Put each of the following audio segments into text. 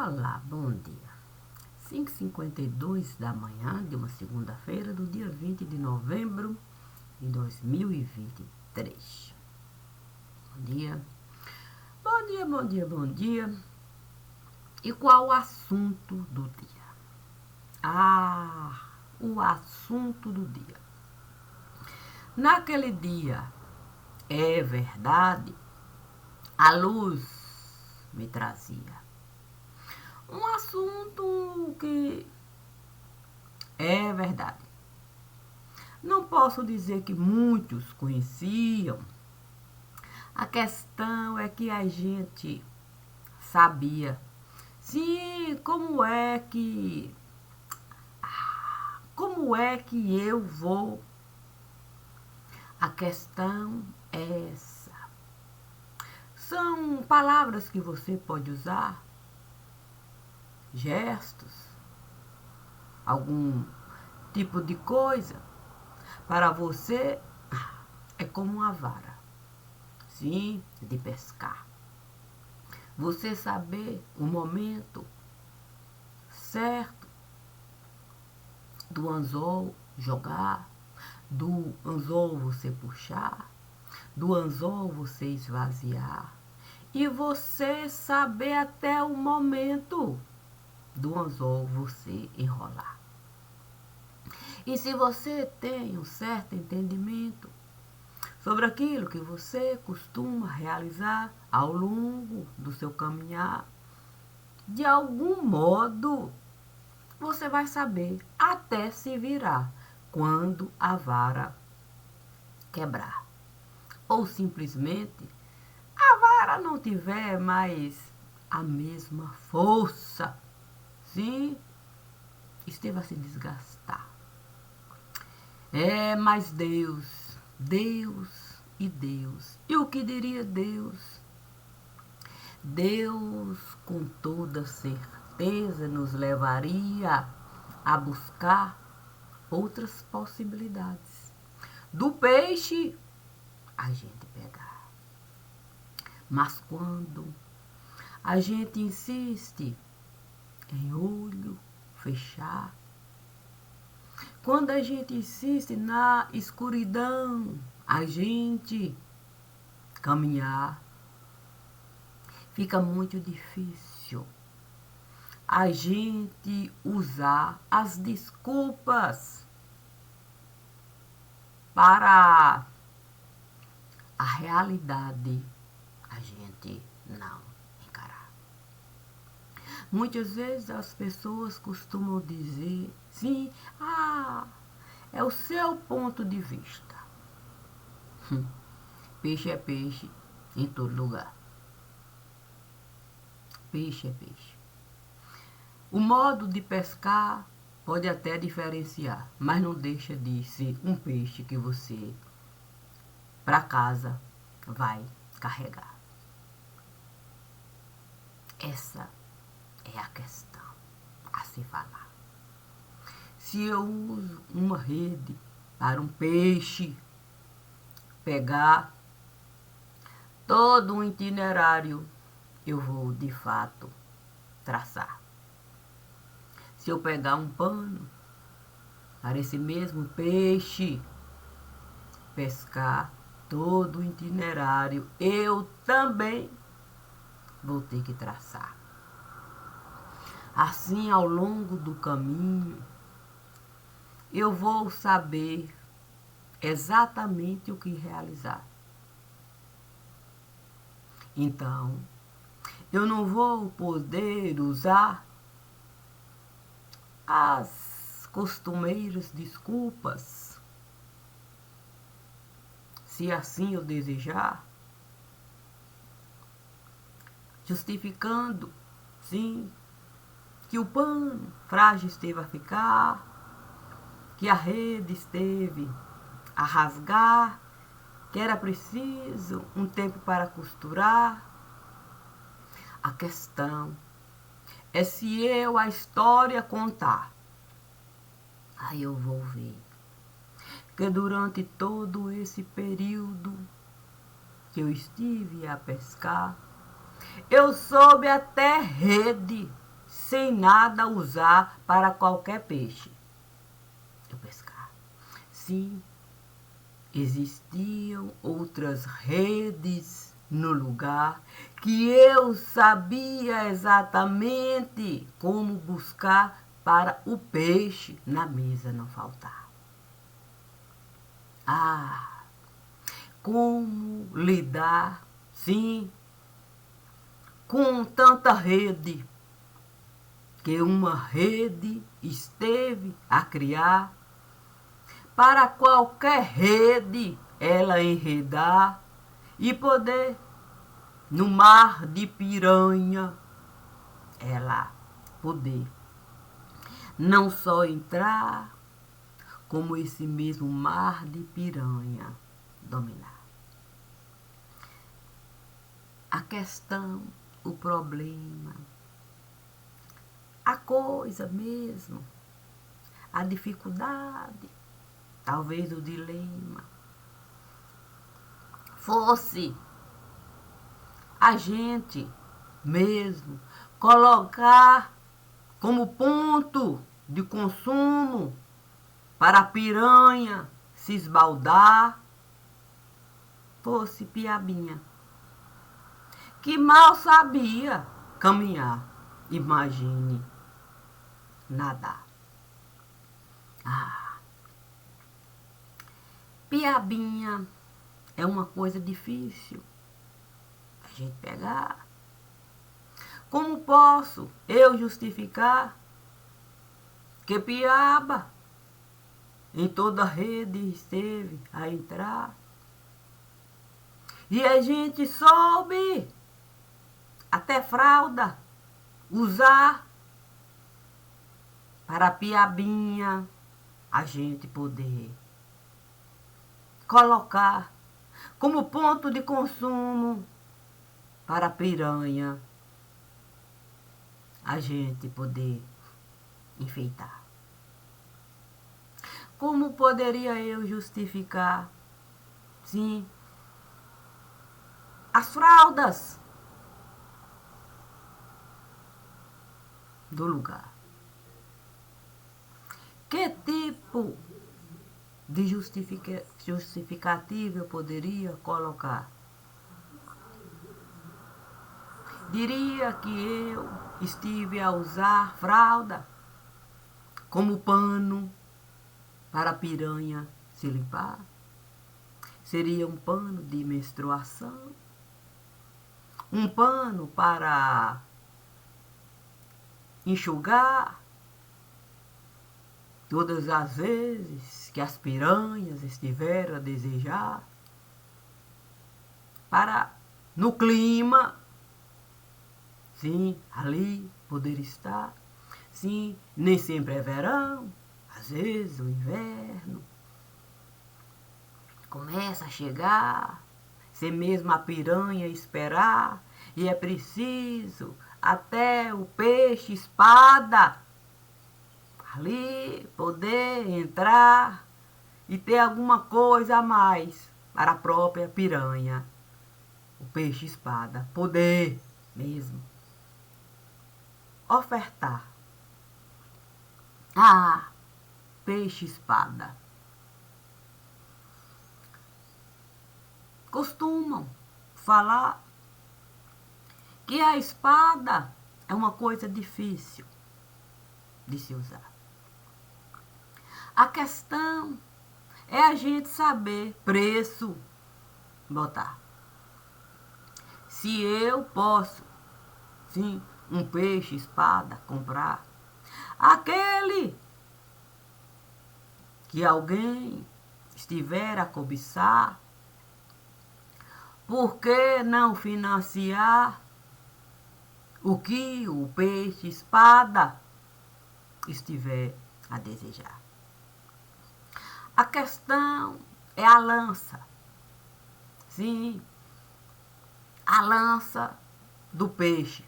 Olá, bom dia. 5h52 da manhã de uma segunda-feira do dia 20 de novembro de 2023. Bom dia. Bom dia, bom dia, bom dia. E qual o assunto do dia? O assunto do dia. Naquele dia, é verdade, a luz me trazia um assunto que é verdade. Não posso dizer que muitos conheciam. A questão é que a gente sabia. Sim, como é que eu vou? A questão é essa. São palavras que você pode usar, gestos, algum tipo de coisa. Para você, é como uma vara, sim, de pescar. Você saber o momento certo do anzol jogar, do anzol você puxar, do anzol você esvaziar. E você saber até o momento do anzol você enrolar. E se você tem um certo entendimento sobre aquilo que você costuma realizar ao longo do seu caminhar, de algum modo você vai saber até se virar quando a vara quebrar. Ou simplesmente a vara não tiver mais a mesma força. Sim, esteve a se desgastar. Mas Deus. E o que diria Deus? Deus, com toda certeza, nos levaria a buscar outras possibilidades. Do peixe, a gente pegar. Mas quando a gente insiste em olho fechar, quando a gente insiste na escuridão, a gente caminhar, fica muito difícil a gente usar as desculpas para a realidade a gente não encarar. Muitas vezes as pessoas costumam dizer, sim, é o seu ponto de vista. Peixe é peixe em todo lugar. Peixe é peixe. O modo de pescar pode até diferenciar, mas não deixa de ser um peixe que você, para casa, vai carregar. Essa é a questão a se falar. Se eu uso uma rede para um peixe pegar todo um itinerário, eu vou de fato traçar. Se eu pegar um pano para esse mesmo peixe pescar todo o itinerário, eu também vou ter que traçar. Assim, ao longo do caminho, eu vou saber exatamente o que realizar. Então, eu não vou poder usar as costumeiras desculpas, se assim eu desejar, justificando, sim, que o pano frágil esteve a ficar, que a rede esteve a rasgar, que era preciso um tempo para costurar. A questão é se eu a história contar, aí eu vou ver que durante todo esse período que eu estive a pescar, eu soube até rede sem nada usar para qualquer peixe eu pescar. Sim, existiam outras redes no lugar que eu sabia exatamente como buscar para o peixe na mesa não faltar. Ah, como lidar, sim, com tanta rede que uma rede esteve a criar para qualquer rede ela enredar e poder no mar de piranha ela poder não só entrar, como esse mesmo mar de piranha dominar. A questão, o problema, a coisa mesmo, a dificuldade, talvez o dilema, fosse a gente mesmo colocar como ponto de consumo para a piranha se esbaldar, fosse Piabinha, que mal sabia caminhar, imagine, nadar. Ah, Piabinha é uma coisa difícil a gente pegar. Como posso eu justificar que Piaba em toda a rede esteve a entrar? E a gente soube até fralda usar para a Piabinha a gente poder colocar como ponto de consumo para a piranha a gente poder enfeitar. Como poderia eu justificar, sim, as fraldas do lugar? Que tipo de justificativa eu poderia colocar? Diria que eu estive a usar fralda como pano para a piranha se limpar? Seria um pano de menstruação? Um pano para enxugar todas as vezes que as piranhas estiveram a desejar? Para, no clima, sim, ali poder estar. Sim, nem sempre é verão, às vezes o inverno começa a chegar, sem mesmo a piranha esperar, e é preciso até o peixe espada ali poder entrar e ter alguma coisa a mais para a própria piranha, o peixe espada, poder mesmo ofertar. Ah, peixe espada. Costumam falar que a espada é uma coisa difícil de se usar. A questão é a gente saber preço botar. Se eu posso, sim, um peixe espada comprar, aquele que alguém estiver a cobiçar, por que não financiar o que o peixe espada estiver a desejar? A questão é a lança. Sim, a lança do peixe.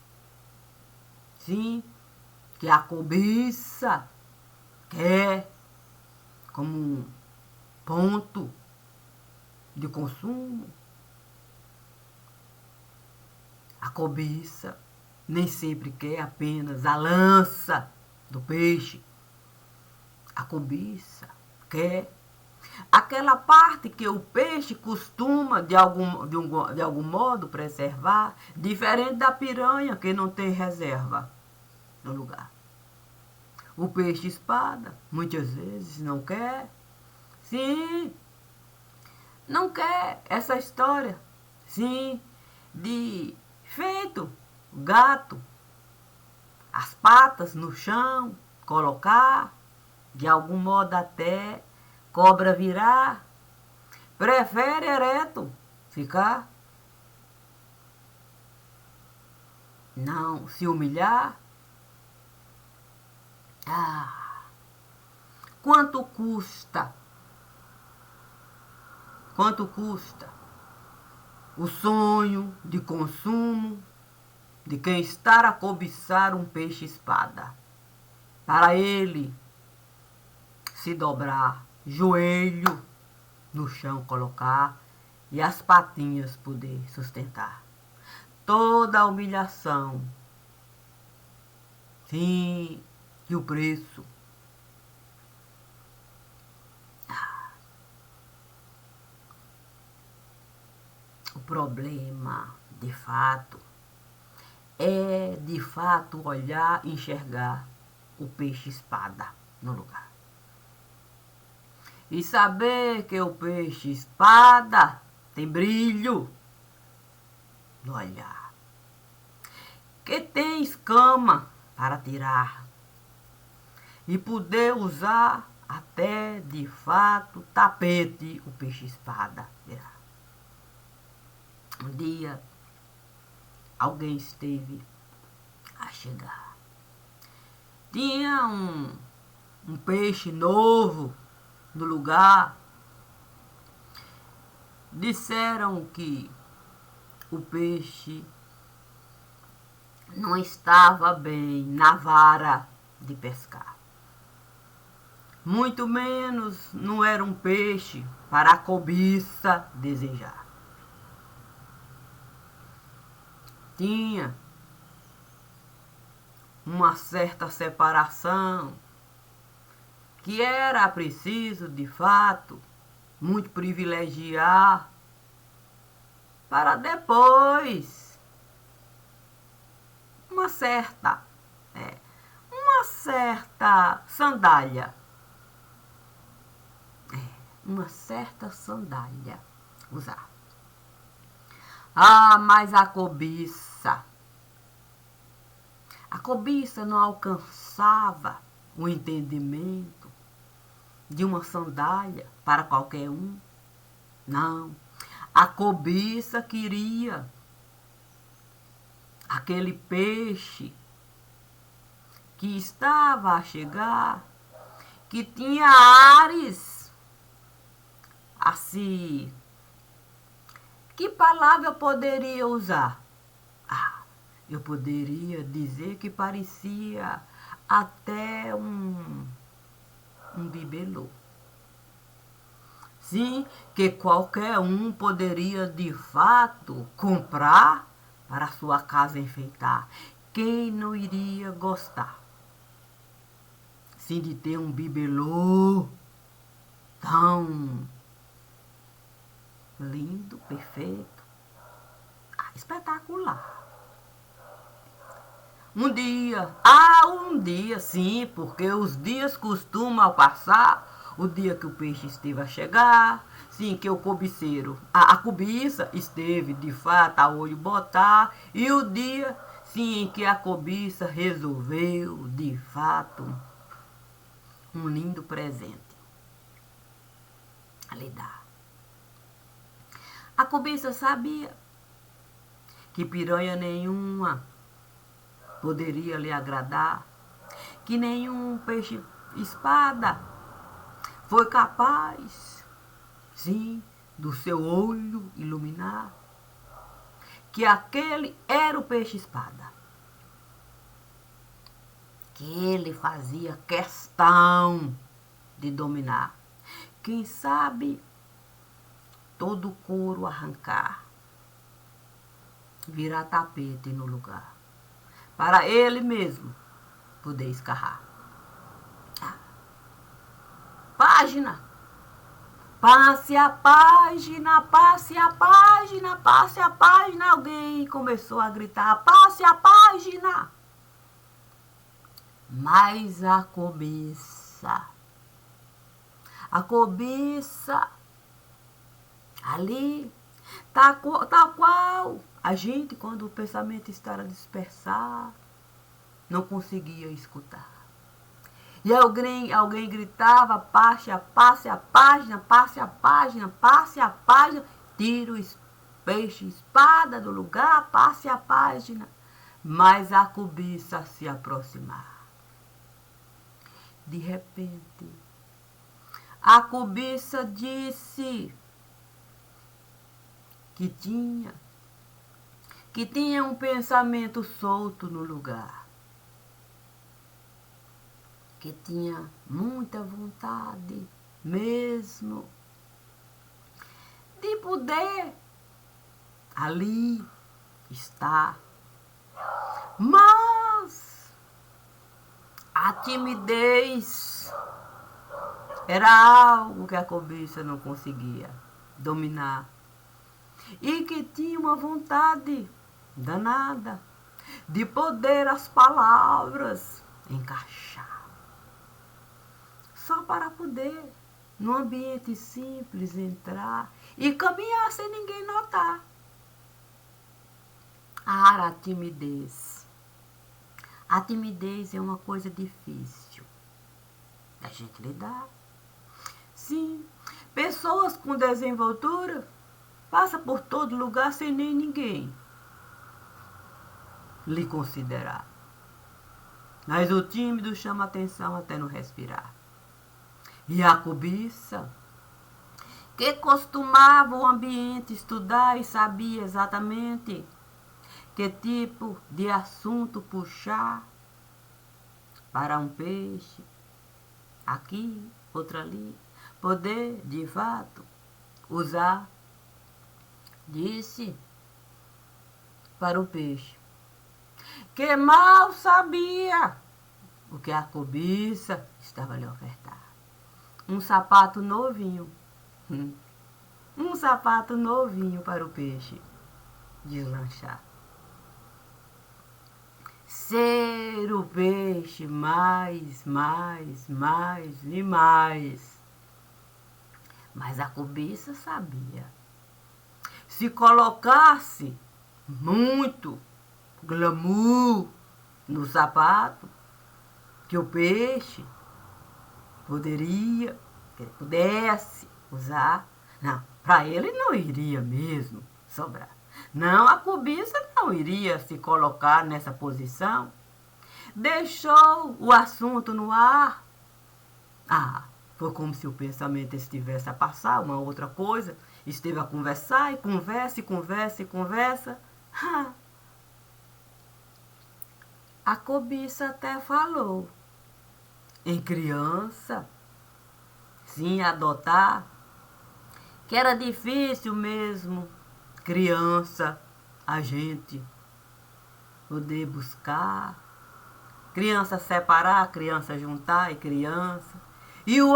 Sim, que a cobiça quer como um ponto de consumo. A cobiça nem sempre quer apenas a lança do peixe. A cobiça quer aquela parte que o peixe costuma, de algum modo, preservar, diferente da piranha, que não tem reserva no lugar. O peixe-espada, muitas vezes, não quer. Sim, não quer essa história. Sim, de feito, gato, as patas no chão, colocar, de algum modo até cobra virar. Prefere ereto ficar, não se humilhar. Ah, quanto custa? Quanto custa o sonho de consumo de quem está a cobiçar um peixe-espada? Para ele se dobrar, joelho no chão colocar e as patinhas poder sustentar. Toda a humilhação, sim, e o preço. O problema, de fato, é de fato olhar e enxergar o peixe-espada no lugar. E saber que o peixe-espada tem brilho no olhar, que tem escama para tirar e poder usar até de fato tapete o peixe-espada virar. Um dia alguém esteve a chegar. Tinha um peixe novo no lugar. Disseram que o peixe não estava bem na vara de pescar. Muito menos não era um peixe para a cobiça desejar. Tinha uma certa separação que era preciso, de fato, muito privilegiar para depois uma certa sandália. Uma certa sandália usar. Ah, mas a cobiça não alcançava o entendimento de uma sandália para qualquer um. Não. A cobiça queria aquele peixe que estava a chegar, que tinha ares assim. Que palavra eu poderia usar? Eu poderia dizer que parecia até um bibelô. Sim, que qualquer um poderia de fato comprar para sua casa enfeitar. Quem não iria gostar? Sim, de ter um bibelô tão lindo, perfeito, espetacular. Um dia, sim, porque os dias costumam passar, o dia que o peixe esteve a chegar, sim, que o cobiceiro, a cobiça esteve de fato a olho botar, e o dia, sim, que a cobiça resolveu de fato um lindo presente a lhe dar. A cobiça sabia que piranha nenhuma poderia lhe agradar, que nenhum peixe-espada foi capaz, sim, do seu olho iluminar, que aquele era o peixe-espada, que ele fazia questão de dominar. Quem sabe todo o couro arrancar, virar tapete no lugar. para ele mesmo poder escarrar. Página. Passe a página, passe a página, passe a página. Alguém começou a gritar, passe a página. Mas a cobiça, ali, tal qual a gente, quando o pensamento está a dispersar, não conseguia escutar. E alguém gritava, passe a página, passe a página, passe a página, tira o peixe, espada do lugar, passe a página. Mas a cobiça se aproximava. De repente, a cobiça disse que tinha um pensamento solto no lugar. Que tinha muita vontade mesmo de poder ali estar. Mas a timidez era algo que a cobiça não conseguia dominar. E que tinha uma vontade danada de poder as palavras encaixar. Só para poder, num ambiente simples, entrar e caminhar sem ninguém notar. A timidez. A timidez é uma coisa difícil da gente lidar. Sim, pessoas com desenvoltura passam por todo lugar sem nem ninguém lhe considerar. Mas o tímido chama atenção até no respirar. E a cobiça, que costumava o ambiente estudar e sabia exatamente que tipo de assunto puxar para um peixe, aqui, outro ali, poder, de fato, usar, disse para o peixe, que mal sabia o que a cobiça estava lhe ofertar. Um sapato novinho. Um sapato novinho para o peixe deslanchar. Ser o peixe mais e mais. Mas a cobiça sabia. Se colocasse muito glamour no sapato, que o peixe poderia, que ele pudesse usar. Não, para ele não iria mesmo sobrar. Não, a cobiça não iria se colocar nessa posição. Deixou o assunto no ar. Foi como se o pensamento estivesse a passar, uma outra coisa. Esteve a conversar e conversa. A cobiça até falou. Em criança, sim, adotar, que era difícil mesmo, criança, a gente poder buscar, criança separar, criança juntar e criança. E o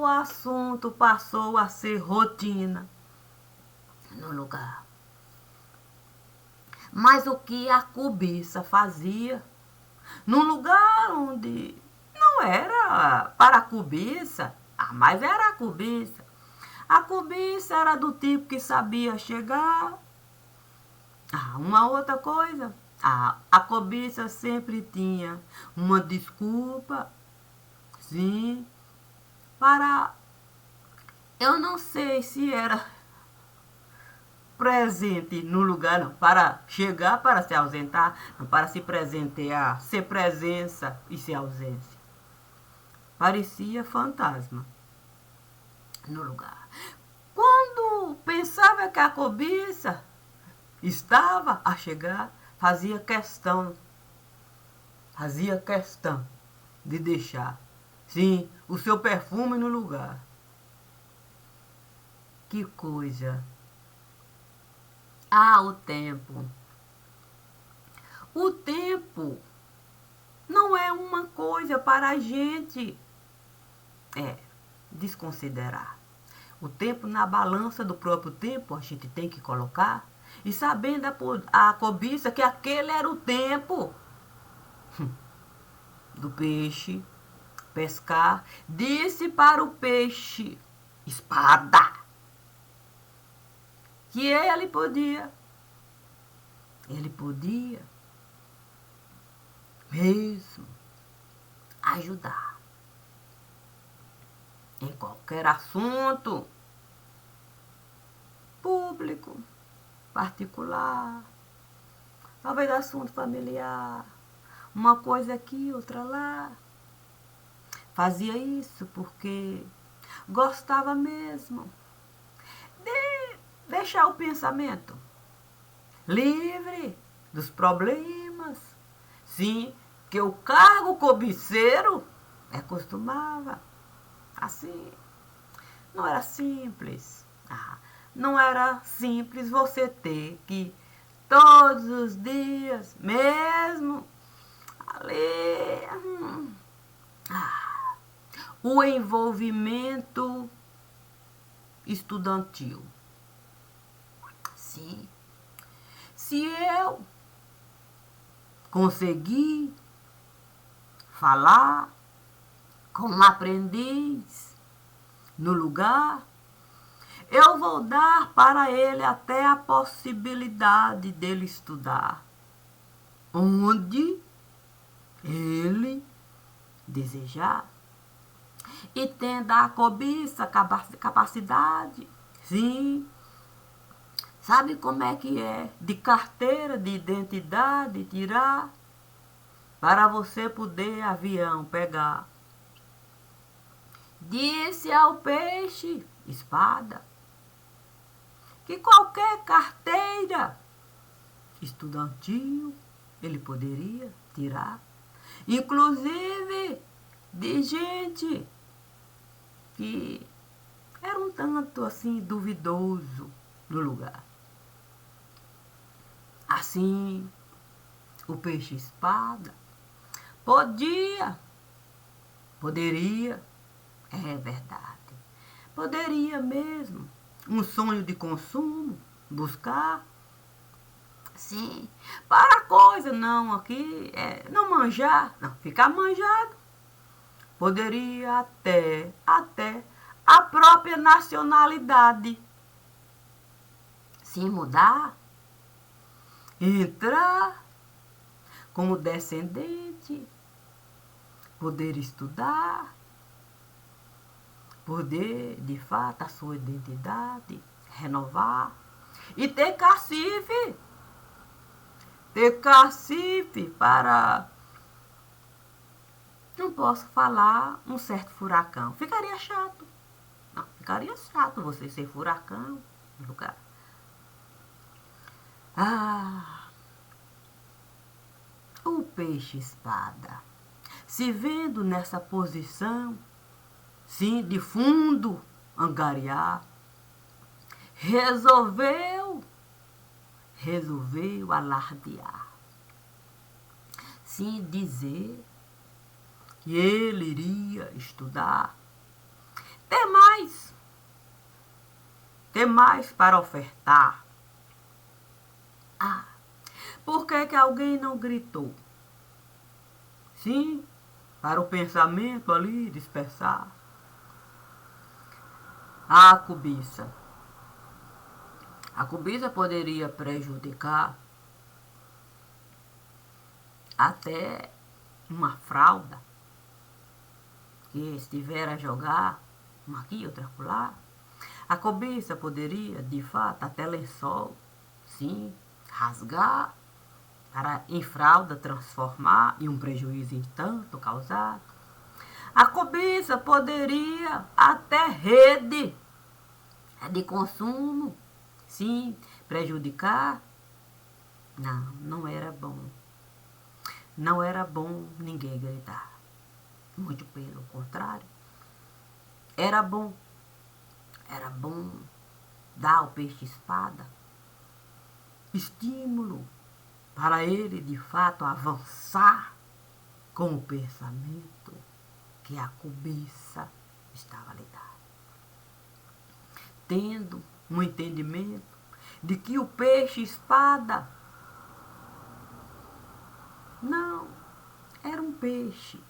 assunto passou a ser rotina no lugar. Mas o que a cobiça fazia? Num lugar onde não era para a cobiça, mas era a cobiça. A cobiça era do tipo que sabia chegar. Uma outra coisa. A cobiça sempre tinha uma desculpa, sim, para... Eu não sei se era presente no lugar, não, para chegar, para se ausentar, não, para se presentear, ser presença e ser ausência. Parecia fantasma no lugar. Quando pensava que a cobiça estava a chegar, fazia questão de deixar, sim, o seu perfume no lugar. Que coisa! O tempo O tempo não é uma coisa para a gente desconsiderar. O tempo na balança do próprio tempo a gente tem que colocar. E sabendo a cobiça que aquele era o tempo do peixe pescar, disse para o peixe espada que ele podia mesmo ajudar em qualquer assunto público, particular, talvez assunto familiar, uma coisa aqui, outra lá. Fazia isso porque gostava mesmo de deixar o pensamento livre dos problemas. Sim, que o cargo cobiceiro costumava assim. Não era simples. Não era simples você ter que todos os dias, mesmo ali, o envolvimento estudantil. Sim. Se eu conseguir falar com um aprendiz no lugar, eu vou dar para ele até a possibilidade dele estudar onde ele desejar. E tendo a cobiça, capacidade, sim. Sabe como é que é? De carteira de identidade tirar para você poder avião pegar. Disse ao peixe espada que qualquer carteira estudantil ele poderia tirar, inclusive de gente que era um tanto assim duvidoso no lugar. Assim, o peixe espada poderia, é verdade, poderia mesmo, um sonho de consumo, buscar, sim, para coisa não aqui, não manjar, não ficar manjado, poderia até a própria nacionalidade se mudar, entrar como descendente, poder estudar, poder, de fato, a sua identidade, renovar e ter cacife para, não posso falar, um certo furacão. Ficaria chato. Não, ficaria chato você ser furacão no lugar. O peixe espada, se vendo nessa posição, sim, de fundo angariar, resolveu alardear, sim, dizer que ele iria estudar, ter mais para ofertar. Por que alguém não gritou? Sim, para o pensamento ali dispersar. A cobiça. A cobiça poderia prejudicar até uma fralda que estiver a jogar, uma aqui, outra lá. A cobiça poderia, de fato, até lençol, sim, rasgar, para em fralda transformar e um prejuízo em tanto causar. A cobiça poderia até rede de consumo, sim, prejudicar. Não era bom. Não era bom ninguém gritar. Muito pelo contrário. Era bom dar ao peixe espada estímulo para ele de fato avançar com o pensamento que a cobiça estava lhe dando. Tendo um entendimento de que o peixe-espada não era um peixe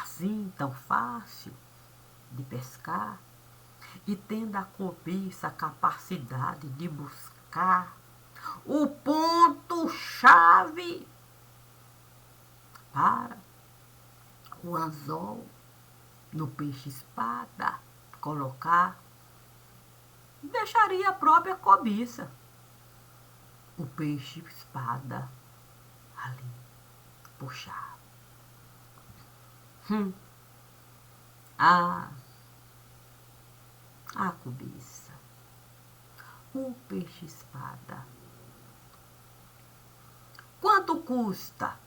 assim tão fácil de pescar, e tendo a cobiça a capacidade de buscar o ponto-chave para o anzol no peixe-espada colocar, deixaria a própria cobiça o peixe-espada ali puxar. A cobiça, o peixe-espada. Quanto custa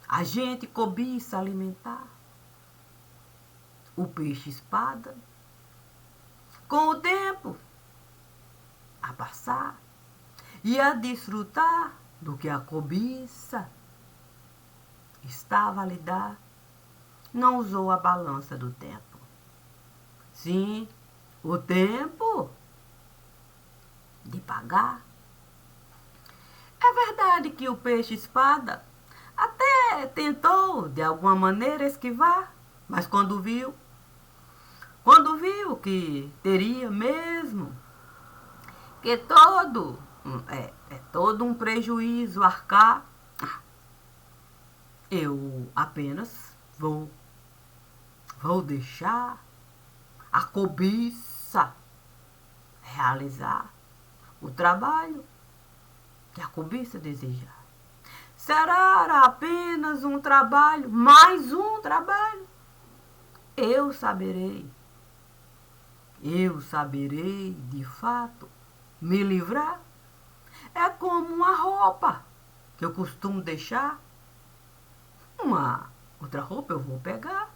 a gente cobiça alimentar o peixe-espada? Com o tempo a passar e a desfrutar do que a cobiça estava a lhe dar, não usou a balança do tempo. Sim, o tempo de pagar. É verdade que o peixe-espada até tentou de alguma maneira esquivar, mas quando viu que teria mesmo que todo um prejuízo arcar, eu apenas vou deixar a cobiça realizar o trabalho que a cobiça desejar. Será apenas um trabalho, mais um trabalho? Eu saberei de fato me livrar. É como uma roupa que eu costumo deixar. Uma outra roupa eu vou pegar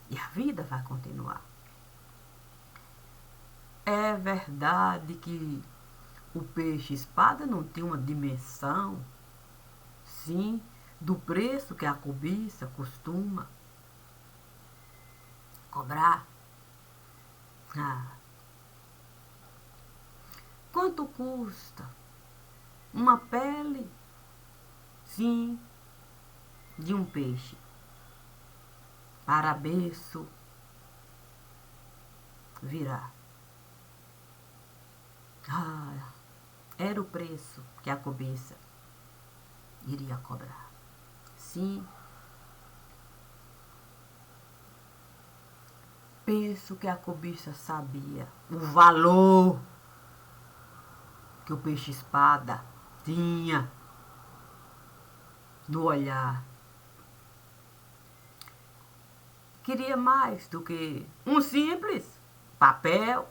e a vida vai continuar. É verdade que o peixe-espada não tem uma dimensão, sim, do preço que a cobiça costuma cobrar. Quanto custa uma pele, sim, de um peixe para berço virar? Era o preço que a cobiça iria cobrar. Sim, penso que a cobiça sabia o valor que o peixe-espada tinha no olhar. Queria mais do que um simples papel,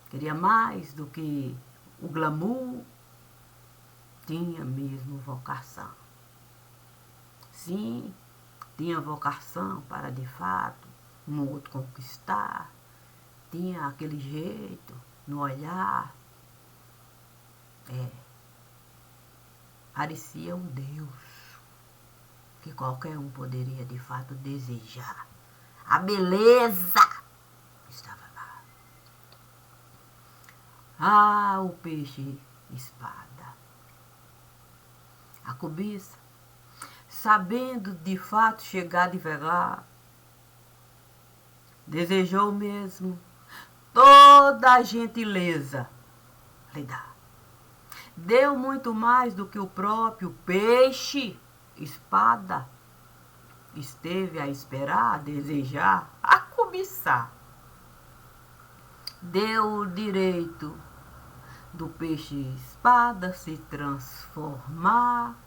queria mais do que o glamour, tinha mesmo vocação. Sim, tinha vocação para de fato um outro conquistar, tinha aquele jeito no olhar. Parecia um Deus que qualquer um poderia de fato desejar. A beleza estava lá. O peixe-espada. A cobiça, sabendo de fato chegar devagar, desejou mesmo toda a gentileza lhe dar. Deu muito mais do que o próprio peixe-espada esteve a esperar, a desejar, a cobiçar. Deu o direito do peixe-espada se transformar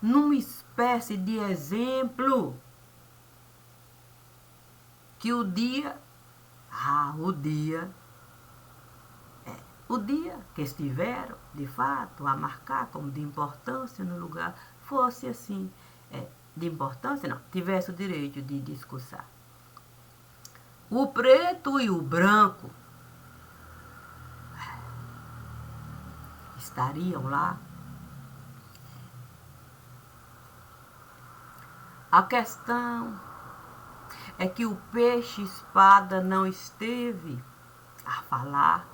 numa espécie de exemplo que o dia que estiveram, de fato, a marcar como de importância no lugar, fosse assim, de importância não, tivesse o direito de discursar. O preto e o branco estariam lá. A questão é que o peixe-espada não esteve a falar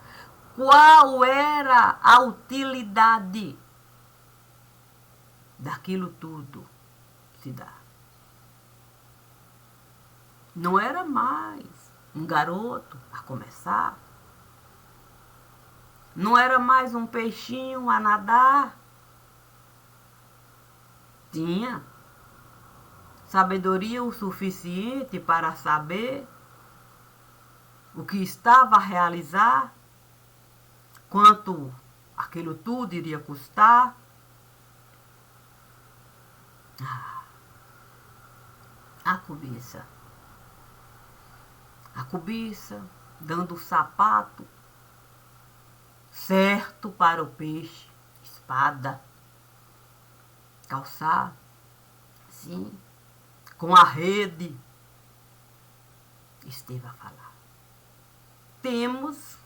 qual era a utilidade daquilo tudo se dar. Não era mais um garoto a começar. Não era mais um peixinho a nadar. Tinha sabedoria o suficiente para saber o que estava a realizar, quanto aquilo tudo iria custar. A cobiça. A cobiça dando o sapato certo para o peixe, espada, calçar, sim, com a rede, esteve a falar. Temos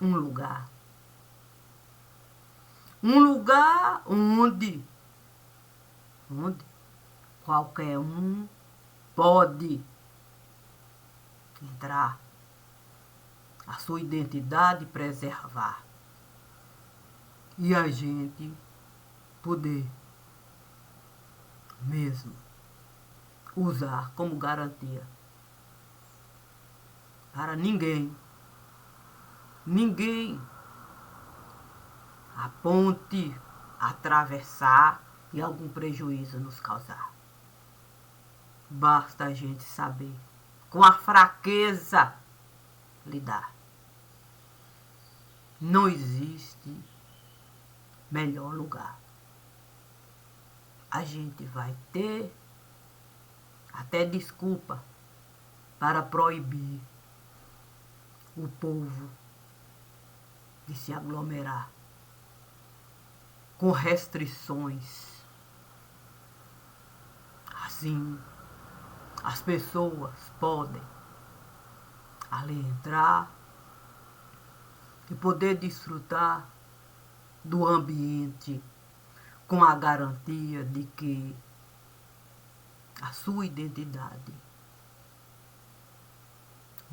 um lugar onde qualquer um pode entrar, a sua identidade preservar e a gente poder mesmo usar como garantia para ninguém aponte, atravessar e algum prejuízo nos causar. Basta a gente saber, com a fraqueza, lidar. Não existe melhor lugar. A gente vai ter até desculpa para proibir o povo de se aglomerar com restrições. Assim, as pessoas podem ali entrar e poder desfrutar do ambiente com a garantia de que a sua identidade,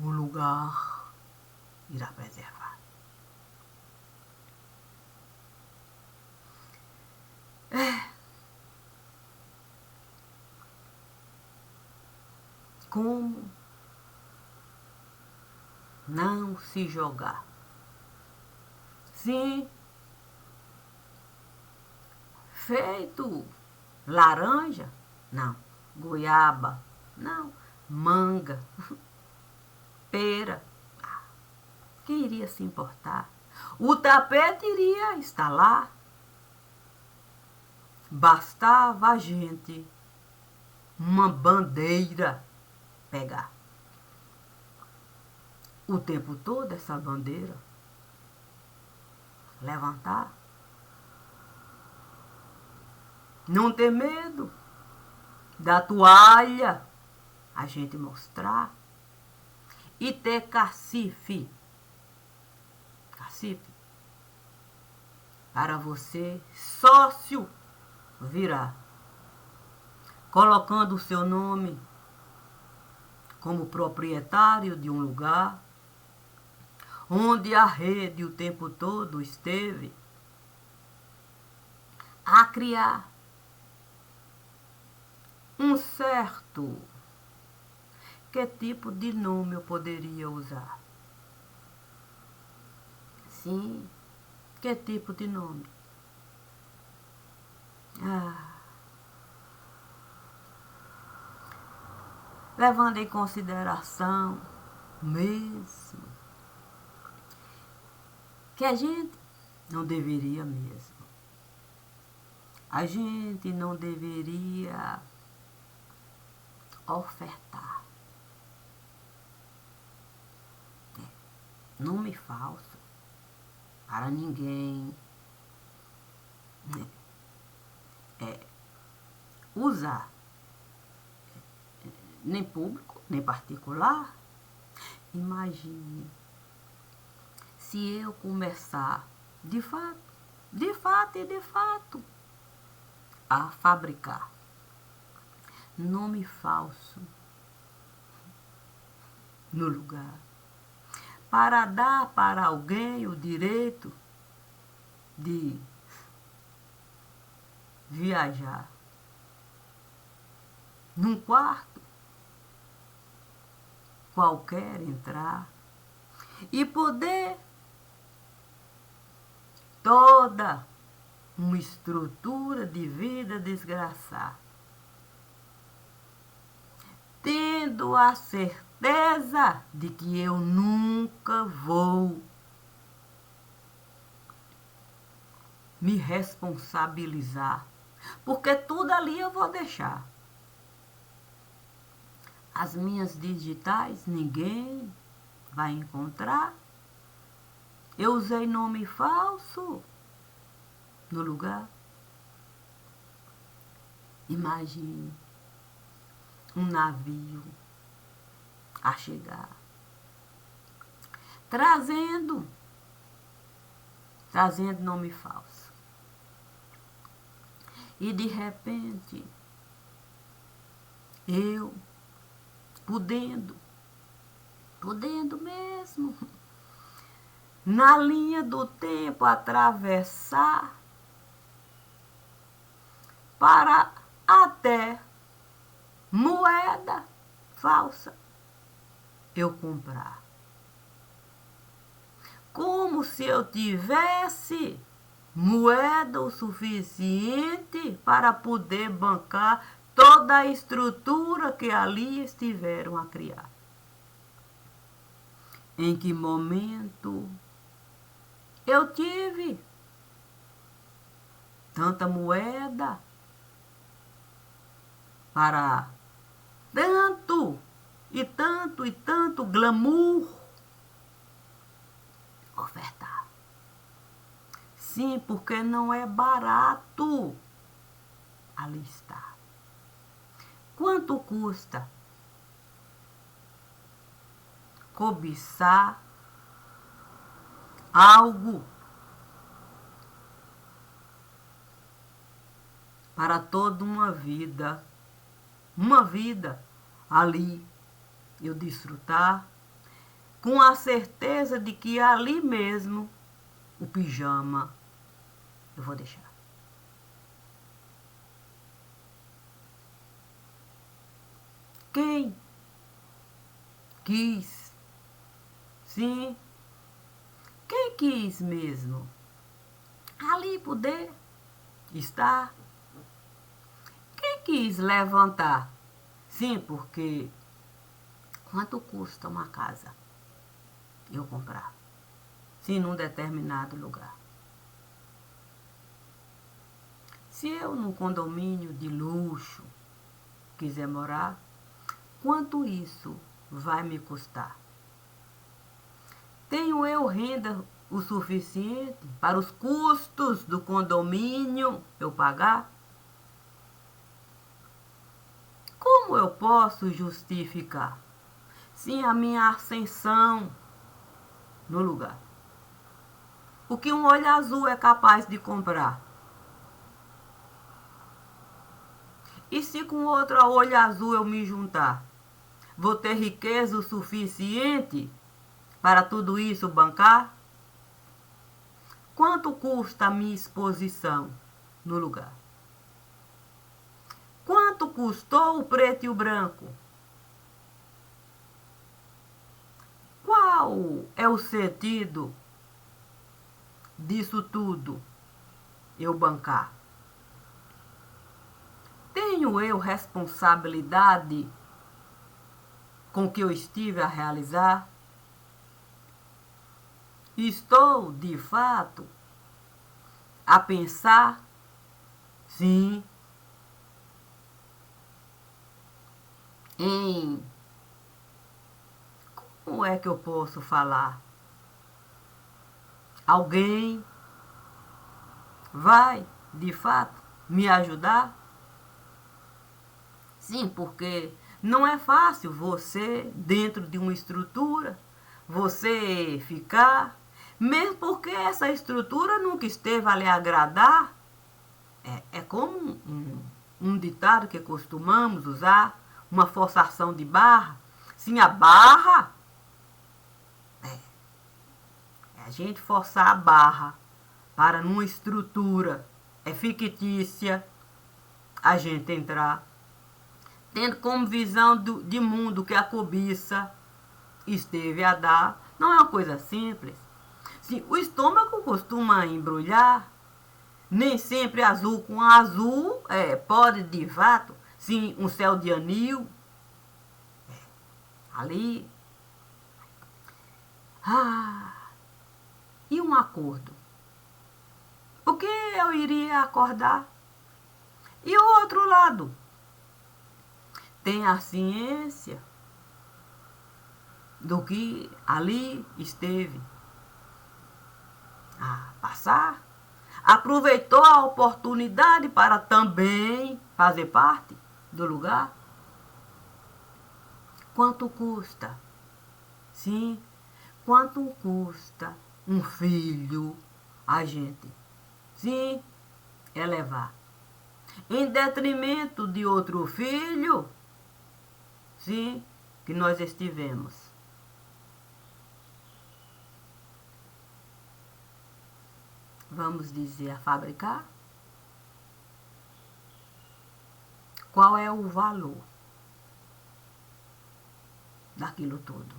o lugar irá preservar. Como não se jogar? Sim, feito laranja? Não. Goiaba? Não. Manga? Pera? Quem iria se importar? O tapete iria estar lá. Bastava a gente uma bandeira pegar. O tempo todo essa bandeira levantar. Não ter medo da toalha a gente mostrar. E ter cacife. Cacife. Para você, sócio, virar. Colocando o seu nome como proprietário de um lugar onde a rede o tempo todo esteve a criar um certo... Que tipo de nome eu poderia usar? Sim, que tipo de nome? Levando em consideração mesmo que a gente não deveria mesmo. A gente não deveria ofertar nome falso para ninguém. Usar nem público, nem particular. Imagine se eu começar de fato e de fato, a fabricar nome falso no lugar, para dar para alguém o direito de viajar num quarto qualquer, entrar e poder toda uma estrutura de vida desgraçar, tendo a certeza de que eu nunca vou me responsabilizar, porque tudo ali eu vou deixar. As minhas digitais ninguém vai encontrar. Eu usei nome falso no lugar. Imagine um navio a chegar, trazendo nome falso. E de repente, eu podendo mesmo, na linha do tempo, atravessar para até moeda falsa eu comprar. Como se eu tivesse moeda o suficiente para poder bancar toda a estrutura que ali estiveram a criar. Em que momento eu tive tanta moeda para tanto e tanto glamour ofertar? Sim, porque não é barato ali está. Quanto custa cobiçar algo para toda uma vida ali eu desfrutar, com a certeza de que ali mesmo o pijama eu vou deixar. Quem quis, sim, quem quis mesmo ali poder estar, quem quis levantar, sim, porque quanto custa uma casa eu comprar, sim, num determinado lugar? Se eu num condomínio de luxo quiser morar, quanto isso vai me custar? Tenho eu renda o suficiente para os custos do condomínio eu pagar? Como eu posso justificar, sim, a minha ascensão no lugar? O que um olho azul é capaz de comprar? E se com outro olho azul eu me juntar, vou ter riqueza o suficiente para tudo isso bancar? Quanto custa a minha exposição no lugar? Quanto custou o preto e o branco? Qual é o sentido disso tudo eu bancar? Tenho eu responsabilidade com o que eu estive a realizar? Estou, de fato, a pensar, sim, em como é que eu posso falar? Alguém vai, de fato, me ajudar? Sim, porque não é fácil você, dentro de uma estrutura, você ficar Mesmo porque essa estrutura nunca esteve a lhe agradar. É como um ditado que costumamos usar, uma forçação de barra. Sim, a barra é a gente forçar a barra para numa estrutura fictícia a gente entrar, tendo como visão de mundo que a cobiça esteve a dar. Não é uma coisa simples. Sim, o estômago costuma embrulhar, nem sempre azul com azul, pode de fato, sim, um céu de anil, ali. E um acordo? O que eu iria acordar? E o outro lado? Tem a ciência do que ali esteve a passar. Aproveitou a oportunidade para também fazer parte do lugar. Quanto custa? Sim, quanto custa um filho a gente? Sim, elevar. Em detrimento de outro filho, sim, que nós estivemos. Vamos dizer, a fabricar? Qual é o valor daquilo tudo?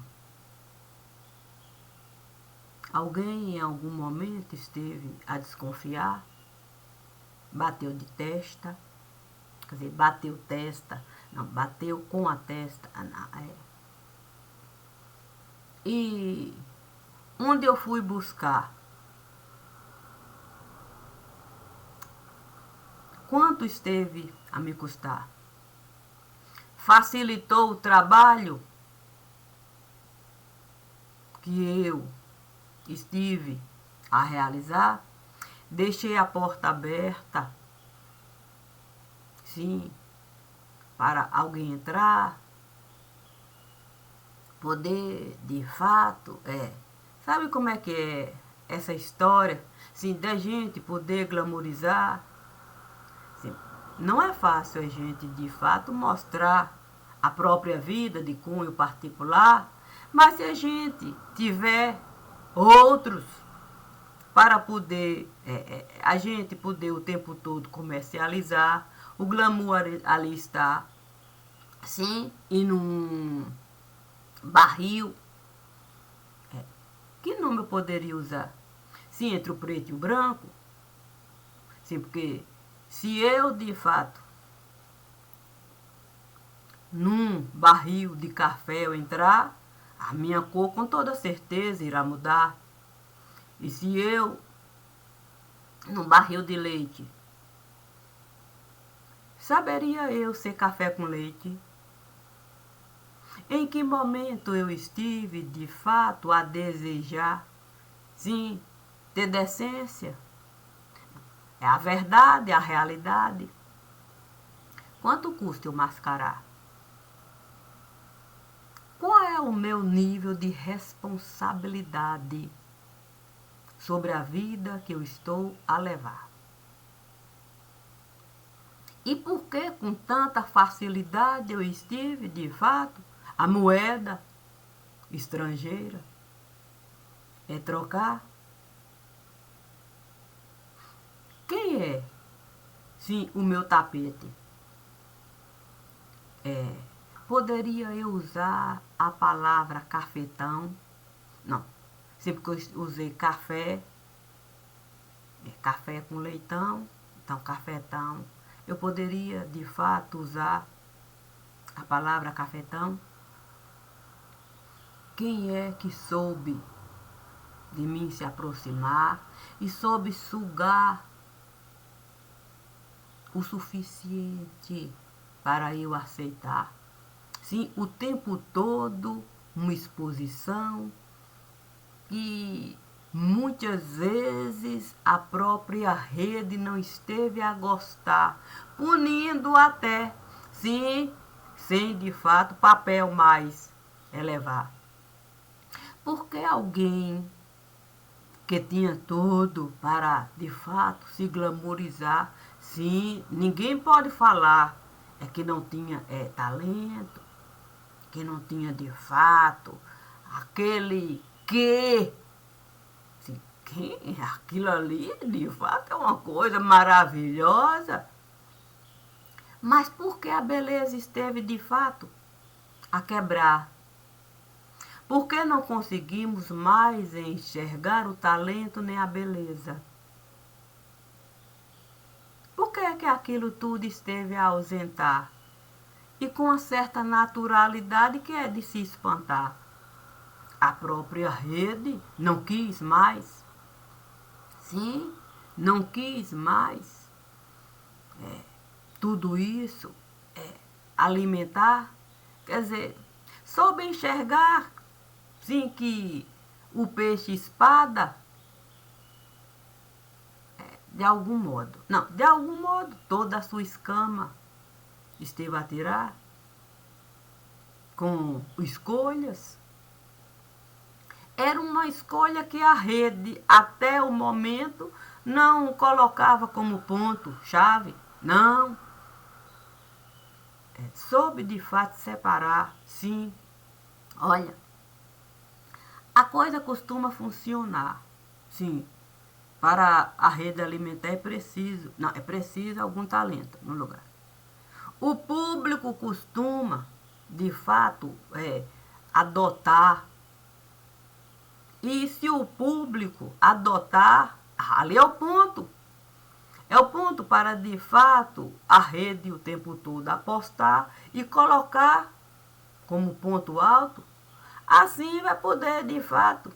Alguém em algum momento esteve a desconfiar, bateu de testa, quer dizer, bateu testa, não, bateu com a testa. E onde eu fui buscar? Quanto esteve a me custar? Facilitou o trabalho que eu estive a realizar? Deixei a porta aberta, sim, para alguém entrar, poder, de fato, Sabe como é que é essa história, sim, da gente poder glamorizar? Sim, não é fácil a gente, de fato, mostrar a própria vida de cunho particular, mas se a gente tiver outros para poder, a gente poder o tempo todo comercializar, o glamour ali está, sim, e num barril, que nome eu poderia usar? Sim, entre o preto e o branco, sim, porque se eu, de fato, num barril de café eu entrar, a minha cor com toda certeza irá mudar. E se eu, num barril de leite, saberia eu ser café com leite? Em que momento eu estive, de fato, a desejar, sim, ter decência? É a verdade, a realidade. Quanto custa eu mascarar? Qual é o meu nível de responsabilidade sobre a vida que eu estou a levar? E por que com tanta facilidade eu estive, de fato, a moeda estrangeira trocar? Quem é, sim, o meu tapete? Poderia eu usar a palavra cafetão? Não, sempre que eu usei café, café com leitão, então cafetão. Eu poderia, de fato, usar a palavra cafetão? Quem é que soube de mim se aproximar e soube sugar o suficiente para eu aceitar? Sim, o tempo todo uma exposição e muitas vezes a própria rede não esteve a gostar, punindo até, sim, sem de fato papel mais elevar. Porque alguém que tinha tudo para, de fato, se glamourizar. Sim, ninguém pode falar que não tinha talento, que não tinha, de fato, aquele que... Sim, aquilo ali, de fato, é uma coisa maravilhosa. Mas por que a beleza esteve, de fato, a quebrar? Por que não conseguimos mais enxergar o talento nem a beleza? Por que é que aquilo tudo esteve a ausentar? E com uma certa naturalidade que é de se espantar. A própria rede não quis mais. Sim, não quis mais. Tudo isso alimentar. Quer dizer, soube enxergar, sim, que o peixe espada, de algum modo, não, de algum modo, toda a sua escama esteve a tirar com escolhas. Era uma escolha que a rede, até o momento, não colocava como ponto-chave. Não. Soube de fato separar, sim. Olha, a coisa costuma funcionar, sim. Para a rede alimentar é preciso algum talento no lugar. O público costuma, de fato, adotar. E se o público adotar, ali é o ponto. É o ponto para, de fato, a rede o tempo todo apostar e colocar como ponto alto. Assim vai poder, de fato,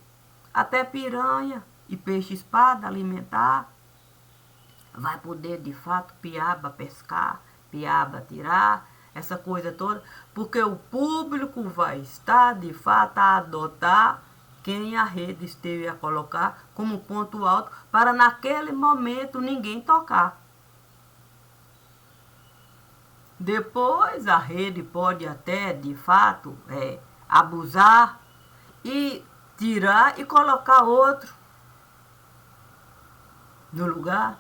até piranha e peixe-espada alimentar. Vai poder, de fato, piaba pescar, piaba tirar, essa coisa toda. Porque o público vai estar, de fato, a adotar quem a rede esteve a colocar como ponto alto para naquele momento ninguém tocar. Depois a rede pode até, de fato, abusar e tirar e colocar outro no lugar.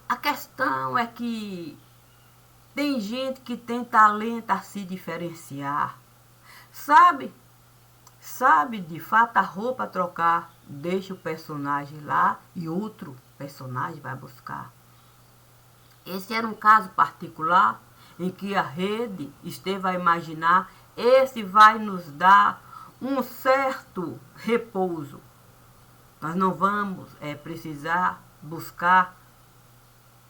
A questão é que tem gente que tem talento a se diferenciar. Sabe? Sabe de fato a roupa trocar, deixa o personagem lá e outro personagem vai buscar. Esse era um caso particular em que a rede esteve a imaginar, esse vai nos dar um certo repouso. Nós não vamos precisar buscar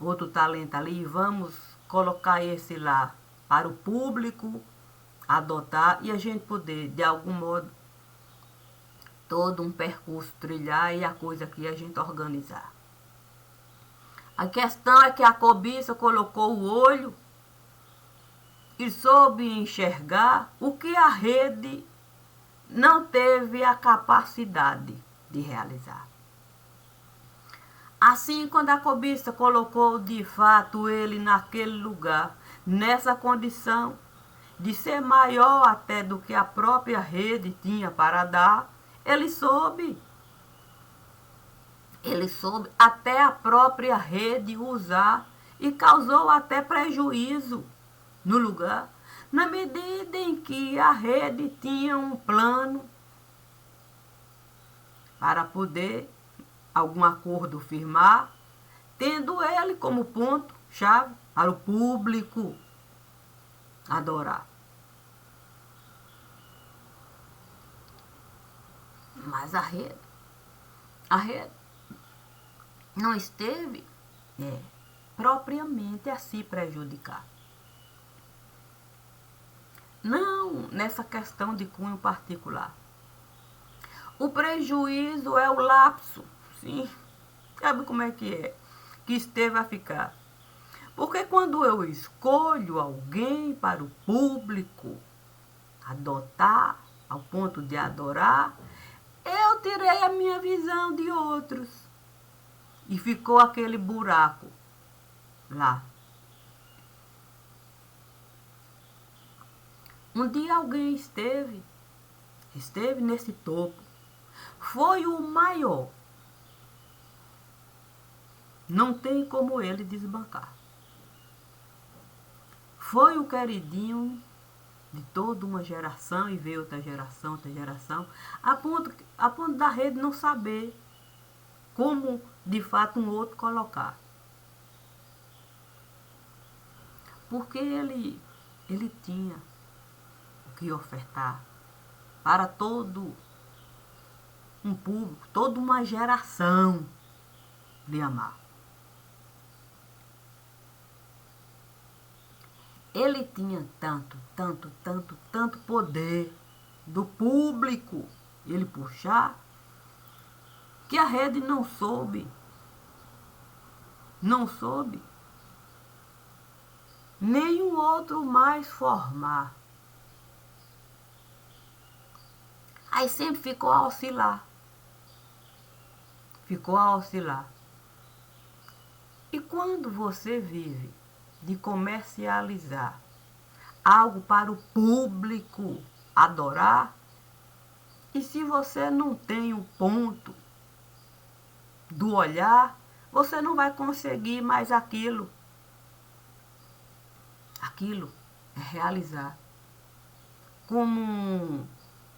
outro talento ali, vamos colocar esse lá para o público adotar e a gente poder, de algum modo, todo um percurso trilhar e a coisa aqui a gente organizar. A questão é que a cobiça colocou o olho e soube enxergar o que a rede não teve a capacidade de realizar. Assim, quando a cobiça colocou de fato ele naquele lugar, nessa condição de ser maior até do que a própria rede tinha para dar, ele soube até a própria rede usar e causou até prejuízo no lugar, na medida em que a rede tinha um plano para poder algum acordo firmar, tendo ele como ponto-chave para o público adorar. Mas a rede não esteve propriamente a se prejudicar. Não nessa questão de cunho particular. O prejuízo é o lapso, sim. Sabe como é? Que esteve a ficar. Porque quando eu escolho alguém para o público adotar, ao ponto de adorar, eu tirei a minha visão de outros. E ficou aquele buraco lá. Um dia alguém esteve nesse topo Foi o maior. Não tem como ele desbancar. Foi o queridinho de toda uma geração e veio outra geração, a ponto da rede não saber como de fato um outro colocar. Porque ele tinha o que ofertar para todo um público, toda uma geração de amar. Ele tinha tanto poder do público ele puxar, que a rede não soube nenhum outro mais formar. Aí sempre ficou a oscilar. E quando você vive de comercializar algo para o público adorar, e se você não tem o ponto do olhar, você não vai conseguir mais aquilo. Aquilo é realizar como um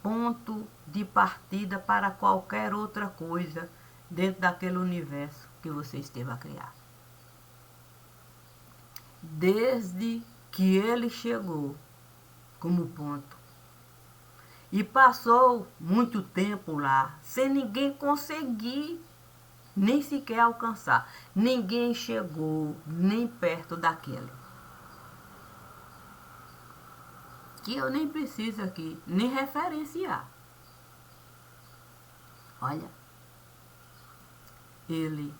ponto de partida para qualquer outra coisa dentro daquele universo que você esteve a criar. Desde que ele chegou como ponto e passou muito tempo lá, sem ninguém conseguir nem sequer alcançar. Ninguém chegou nem perto daquele. Que eu nem preciso aqui nem referenciar. Olha, ele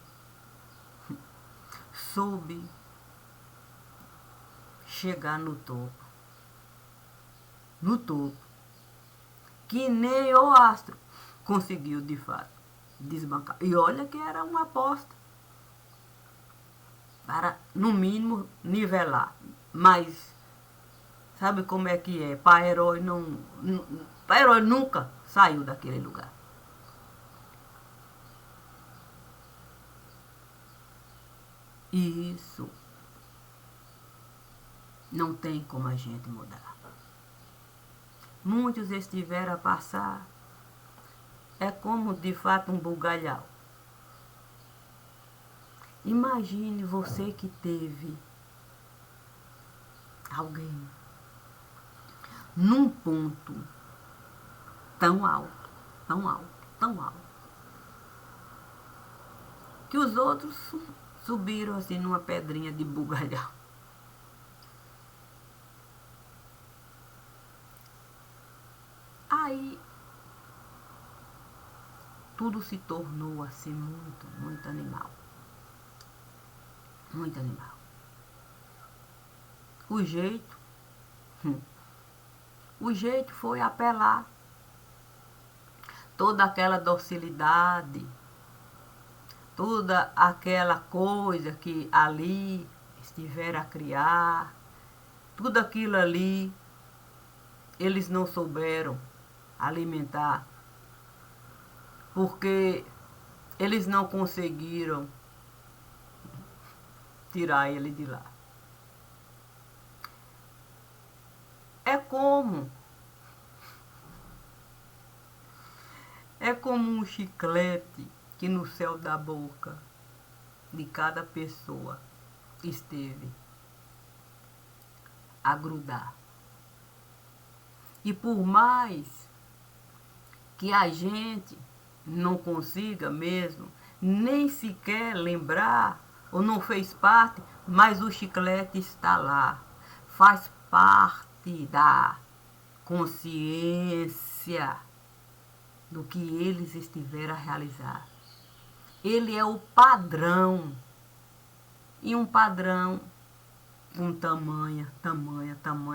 soube chegar no topo, que nem o astro conseguiu de fato desbancar. E olha que era uma aposta para, no mínimo, nivelar. Mas sabe como é que é? Para herói nunca saiu daquele lugar. E isso não tem como a gente mudar. Muitos estiveram a passar. É como de fato um bugalhau. Imagine você que teve alguém num ponto tão alto, que os outros subiram assim numa pedrinha de bugalhau. Aí tudo se tornou assim muito animal. Muito animal. O jeito foi apelar toda aquela docilidade, toda aquela coisa que ali estiveram a criar, tudo aquilo ali eles não souberam alimentar, porque eles não conseguiram tirar ele de lá. É como um chiclete que no céu da boca de cada pessoa esteve a grudar. E por mais que a gente não consiga mesmo nem sequer lembrar ou não fez parte, mas o chiclete está lá. Faz parte da consciência do que eles estiveram a realizar. Ele é o padrão. E um padrão com tamanha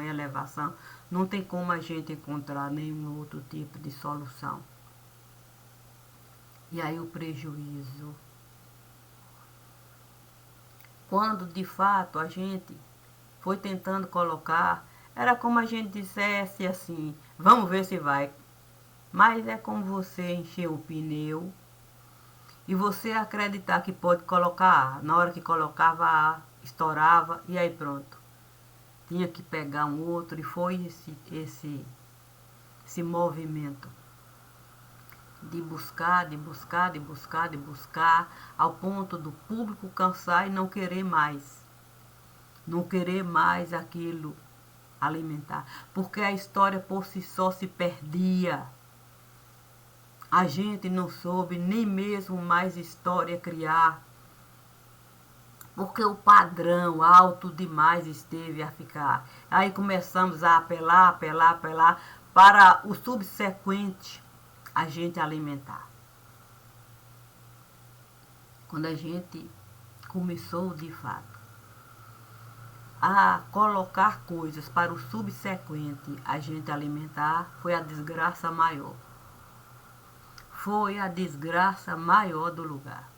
elevação, não tem como a gente encontrar nenhum outro tipo de solução. E aí o prejuízo. Quando de fato a gente foi tentando colocar, era como a gente dissesse assim, vamos ver se vai. Mas é como você encher o pneu e você acreditar que pode colocar ar. Na hora que colocava ar, estourava e aí pronto. Tinha que pegar um outro e foi esse movimento de buscar, de buscar, de buscar, de buscar, ao ponto do público cansar e não querer mais. Não querer mais aquilo alimentar. Porque a história por si só se perdia. A gente não soube nem mesmo mais história criar. Porque o padrão alto demais esteve a ficar. Aí começamos a apelar para o subsequente a gente alimentar. Quando a gente começou de fato a colocar coisas para o subsequente a gente alimentar, foi a desgraça maior. Foi a desgraça maior do lugar.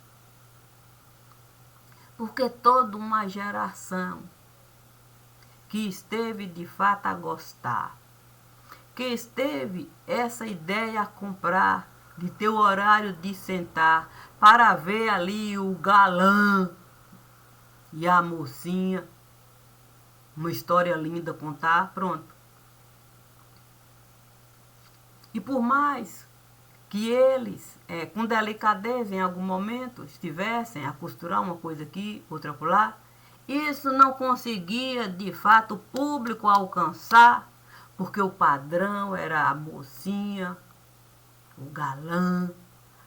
Porque toda uma geração que esteve de fato a gostar, que esteve essa ideia a comprar, de ter o horário de sentar, para ver ali o galã e a mocinha, uma história linda contar, pronto. E por mais que eles, com delicadeza em algum momento, estivessem a costurar uma coisa aqui, outra lá, isso não conseguia de fato o público alcançar, porque o padrão era a mocinha, o galã,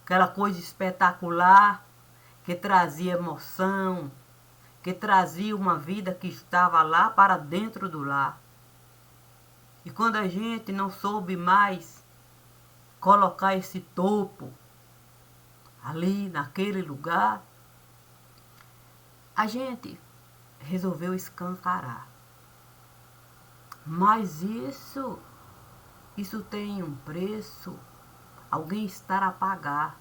aquela coisa espetacular que trazia emoção, que trazia uma vida que estava lá para dentro do lar. E quando a gente não soube mais colocar esse topo ali naquele lugar, a gente resolveu escancarar. Mas isso tem um preço, alguém está a pagar.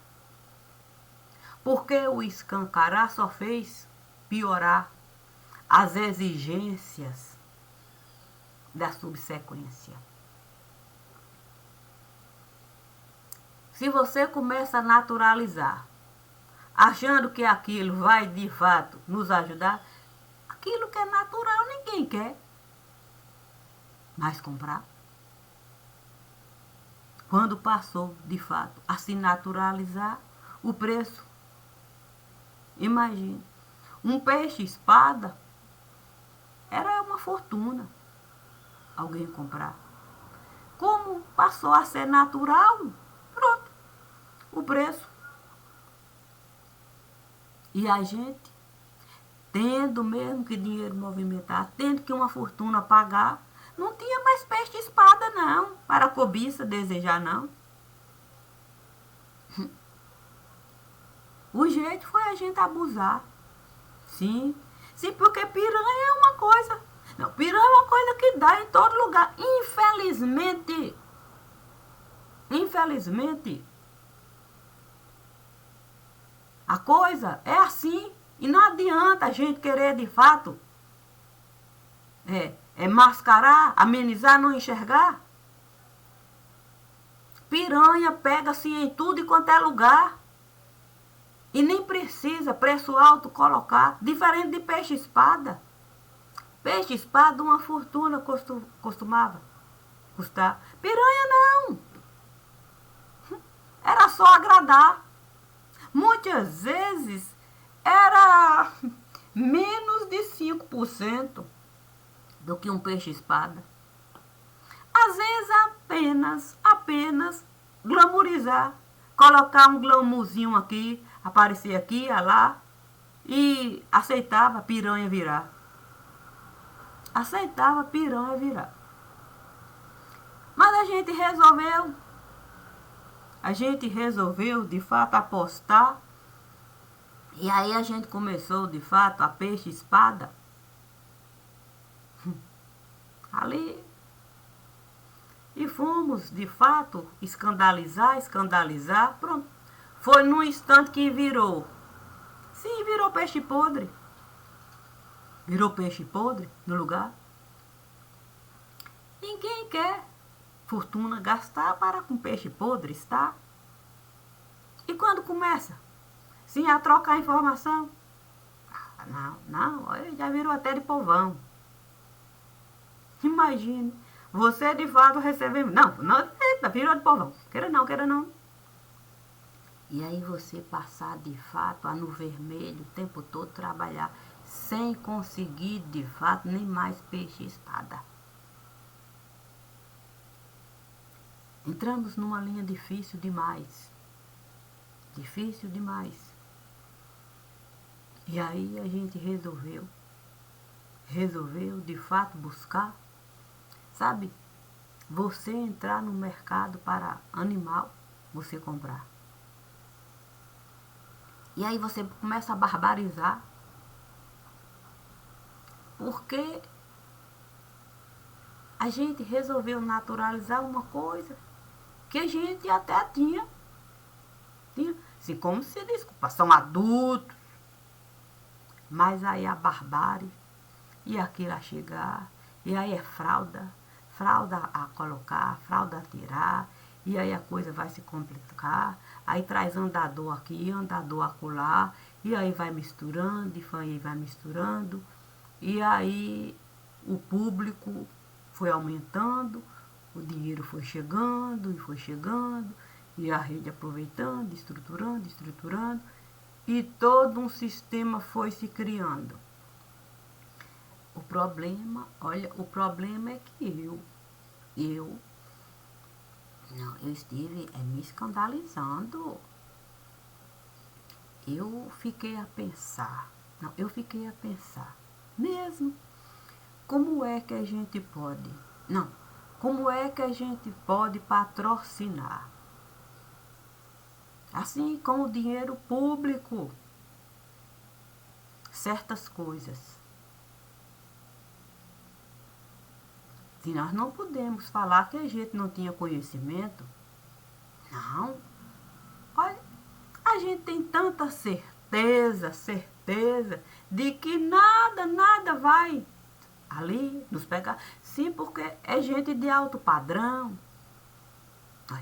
Porque o escancarar só fez piorar as exigências da subsequência. Se você começa a naturalizar, achando que aquilo vai de fato nos ajudar, aquilo que é natural ninguém quer mais comprar. Quando passou de fato a se naturalizar o preço, imagine, um peixe-espada era uma fortuna alguém comprar. Como passou a ser natural, pronto, o preço. E a gente, tendo mesmo que dinheiro movimentar, tendo que uma fortuna pagar, não tinha mais peixe-espada não, para cobiça desejar não. O jeito foi a gente abusar. Sim, porque piranha é uma coisa. Não, piranha é uma coisa que dá em todo lugar. Infelizmente, a coisa é assim. E não adianta a gente querer de fato mascarar, amenizar, não enxergar. Piranha pega-se em tudo e quanto é lugar. E nem precisa preço alto colocar. Diferente de peixe-espada. Peixe-espada, uma fortuna costumava custar. Piranha não. Era só agradar. Muitas vezes era menos de 5% do que um peixe-espada. Às vezes apenas glamourizar. Colocar um glamourzinho aqui, aparecer aqui, lá, e aceitava piranha virar. Aceitava piranha virar. Mas a gente resolveu de fato apostar. E aí a gente começou de fato a peixe-espada. Ali. E fomos de fato escandalizar, pronto. Foi num instante que virou. Sim, virou peixe podre. Virou peixe podre no lugar. Ninguém quer fortuna gastar para com peixe podre, está? E quando começa? Sim, a trocar informação. Não, olha, já virou até de povão. Imagine, você de fato receber. Não, eita, virou de povão. Queira não. E aí você passar de fato a no vermelho o tempo todo trabalhar sem conseguir de fato nem mais peixe espada. Entramos numa linha difícil demais. Difícil demais. E aí a gente resolveu de fato buscar, sabe, você entrar no mercado para animal, você comprar. E aí você começa a barbarizar, porque a gente resolveu naturalizar uma coisa que a gente até tinha assim, como se desculpa, são adultos, mas aí a barbárie, e aquilo a chegar, e aí é fralda a colocar, fralda a tirar, e aí a coisa vai se complicar, aí traz andador aqui, andador acolá, e aí vai misturando, e aí o público foi aumentando, o dinheiro foi chegando, e a rede aproveitando, estruturando, e todo um sistema foi se criando. O problema é que eu estive me escandalizando. Eu fiquei a pensar, mesmo, como é que a gente pode patrocinar, assim, com o dinheiro público, certas coisas. Se nós não podemos falar que a gente não tinha conhecimento, não. Olha, a gente tem tanta certeza de que nada vai ali nos pegar. Sim, porque é gente de alto padrão.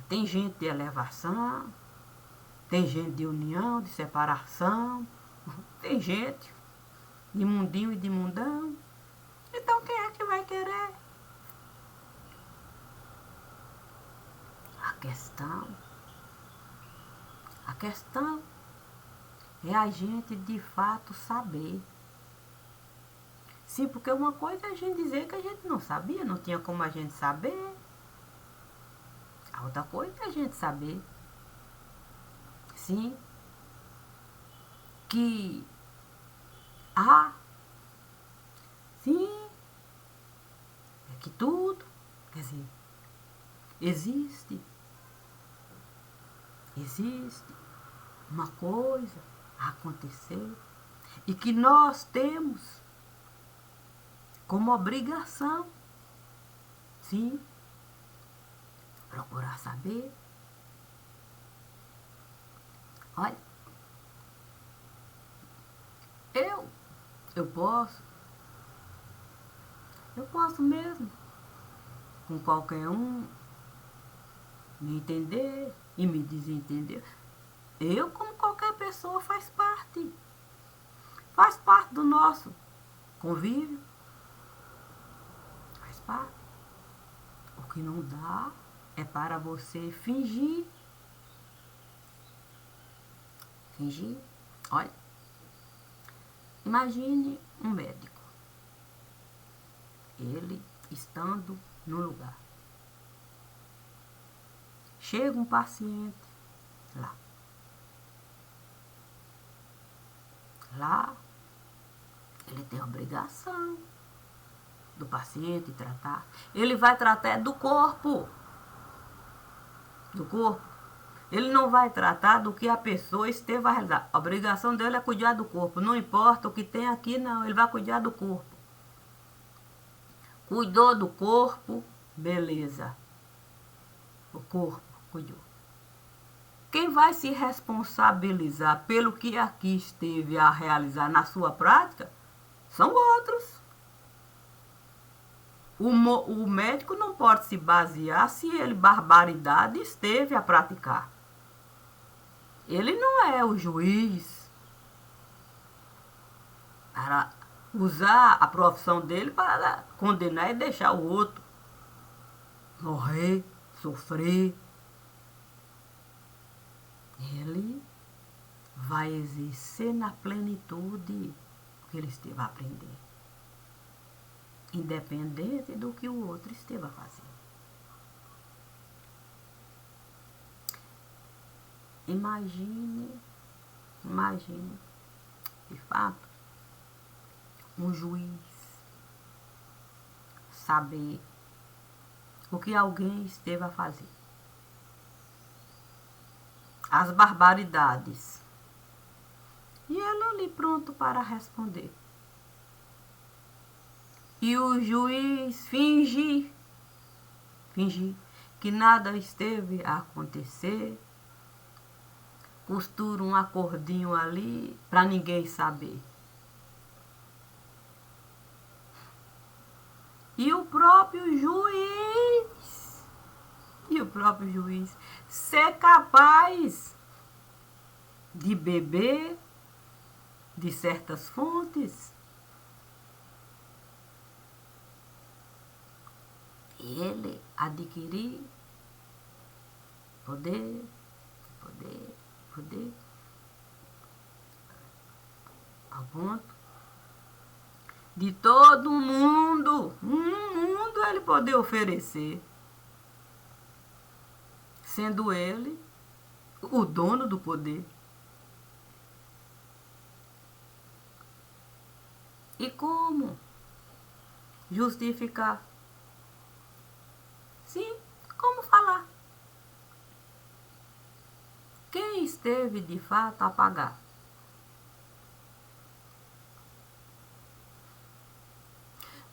Tem gente de elevação, tem gente de união, de separação, tem gente de mundinho e de mundão. Então quem é que vai querer? A questão é a gente de fato saber. Sim, porque uma coisa é a gente dizer que a gente não sabia, não tinha como a gente saber. A outra coisa é a gente saber, sim, que sim, é que tudo, quer dizer, existe uma coisa a acontecer e que nós temos como obrigação, sim, procurar saber. Olha, eu posso mesmo, com qualquer um, me entender e me desentender. Eu, como qualquer pessoa, faz parte do nosso convívio, faz parte. O que não dá é para você fingir. Olha, imagine um médico, ele estando no lugar, chega um paciente lá ele tem a obrigação do paciente tratar. Ele vai tratar do corpo. Ele não vai tratar do que a pessoa esteve a realizar. A obrigação dele é cuidar do corpo. Não importa o que tem aqui, não. Ele vai cuidar do corpo. Cuidou do corpo, beleza. O corpo cuidou. Quem vai se responsabilizar pelo que aqui esteve a realizar na sua prática são outros. O médico não pode se basear se ele, barbaridade, esteve a praticar. Ele não é o juiz para usar a profissão dele para condenar e deixar o outro morrer, sofrer. Ele vai exercer na plenitude o que ele esteve a aprender, independente do que o outro esteve a fazer. Imagine, de fato, um juiz saber o que alguém esteve a fazer. As barbaridades. E ele ali pronto para responder. E o juiz fingir que nada esteve a acontecer, costura um acordinho ali para ninguém saber. E o próprio juiz ser capaz de beber de certas fontes. Ele adquirir poder, ao ponto de todo mundo, ele poder oferecer, sendo ele o dono do poder. E como justificar? Sim, como falar? Quem esteve de fato a pagar?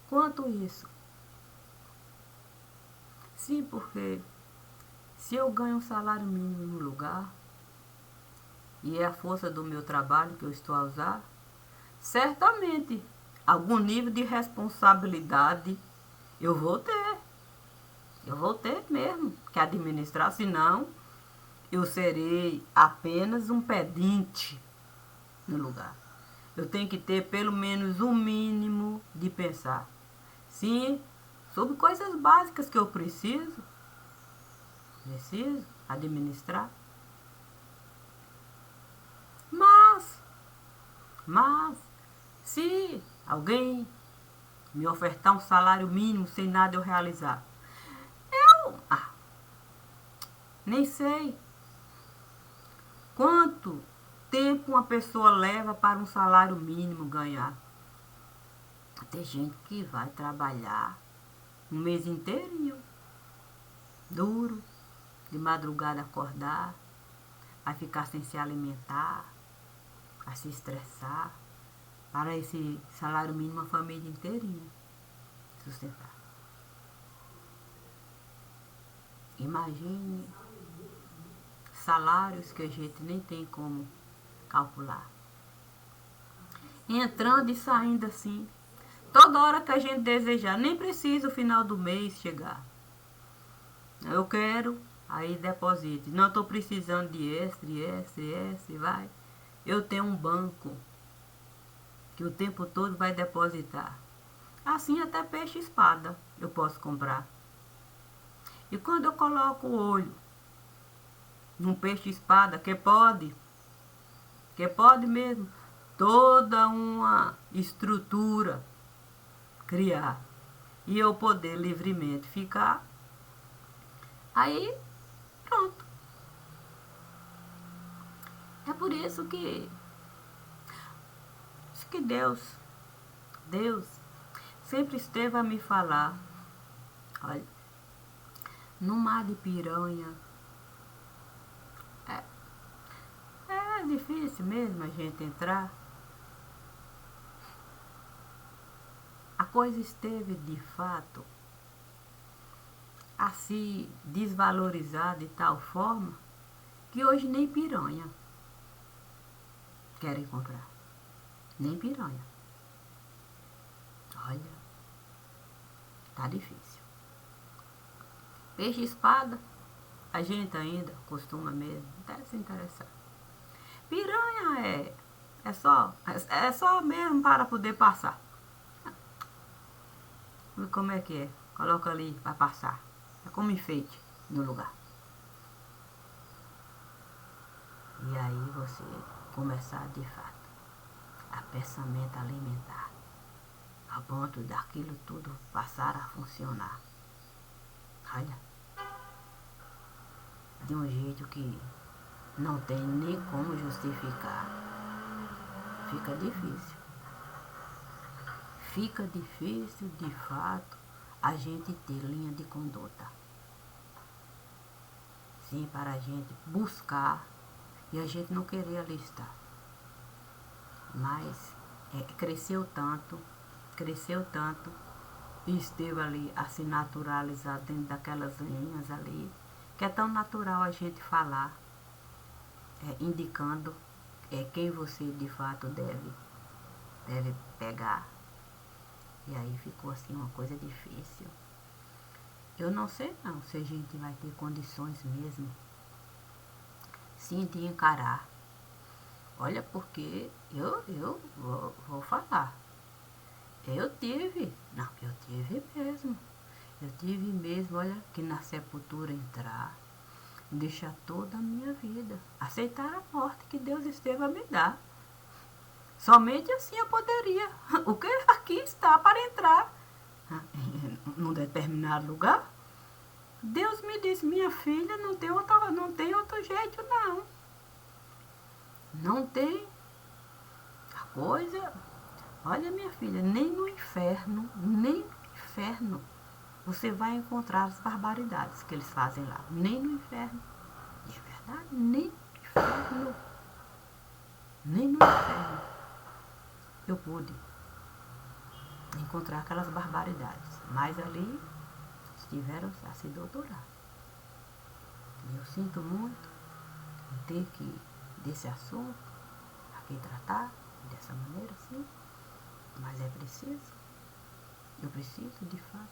Quanto isso? Sim, porque se eu ganho um salário mínimo no lugar, e é a força do meu trabalho que eu estou a usar, certamente algum nível de responsabilidade eu vou ter. Eu vou ter mesmo que administrar, senão eu serei apenas um pedinte no lugar. Eu tenho que ter pelo menos um mínimo de pensar. Sim, sobre coisas básicas que eu preciso administrar. Mas, se alguém me ofertar um salário mínimo sem nada eu realizar, eu nem sei quanto tempo uma pessoa leva para um salário mínimo ganhar. Tem gente que vai trabalhar um mês inteirinho, duro, de madrugada acordar, vai ficar sem se alimentar, vai se estressar, para esse salário mínimo a família inteirinha sustentar. Imagine salários que a gente nem tem como calcular. Entrando e saindo assim, toda hora que a gente desejar, nem precisa o final do mês chegar. Eu quero, aí deposite. Não estou precisando de extra, vai. Eu tenho um banco que o tempo todo vai depositar. Assim até peixe-espada eu posso comprar. E quando eu coloco o olho num peixe-espada, que pode mesmo, toda uma estrutura criar e eu poder livremente ficar, aí pronto. É por isso que Deus sempre esteve a me falar, olha, no mar de piranha é difícil mesmo a gente entrar. A coisa esteve de fato a se desvalorizar de tal forma que hoje nem piranha querem comprar. Nem piranha. Olha, Tá difícil. Peixe-espada, a gente ainda costuma mesmo até se interessar. Piranha é só mesmo para poder passar. E como é que é? Coloca ali para passar. É como enfeite no lugar. E aí você começar de fato a pensamento alimentar, a ponto daquilo tudo passar a funcionar. Olha, de um jeito que não tem nem como justificar. Fica difícil. Fica difícil, de fato, a gente ter linha de conduta. Sim, para a gente buscar e a gente não querer alistar. Mas cresceu tanto, e esteve ali assim naturalizado dentro daquelas linhas ali, que é tão natural a gente falar, indicando quem você de fato deve pegar. E aí ficou assim uma coisa difícil. Eu não sei não se a gente vai ter condições mesmo, sim, de encarar. Olha, porque eu vou falar. Eu tive mesmo. Eu tive mesmo, olha, que na sepultura entrar, deixar toda a minha vida, aceitar a morte que Deus esteve a me dar. Somente assim eu poderia. O que aqui está para entrar num determinado lugar? Deus me disse, minha filha, não tem outro jeito não. Não tem a coisa. Olha, minha filha, nem no inferno você vai encontrar as barbaridades que eles fazem lá. Nem no inferno. De verdade, nem no inferno. Nem no inferno eu pude encontrar aquelas barbaridades. Mas ali estiveram a se doutorar. E eu sinto muito em ter que, desse assunto, aqui tratar dessa maneira, sim. Mas é preciso. Eu preciso, de fato,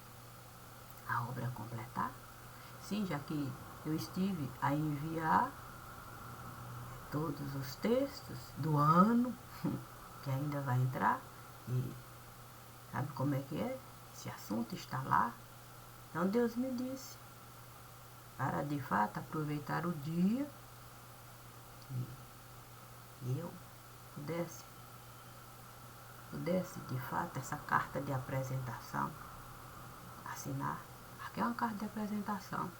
a obra completar. Sim, já que eu estive a enviar todos os textos do ano que ainda vai entrar. E sabe como é que é? Esse assunto está lá. Então Deus me disse para de fato aproveitar o dia e eu pudesse de fato essa carta de apresentação assinar. Aqui é uma carta de apresentação.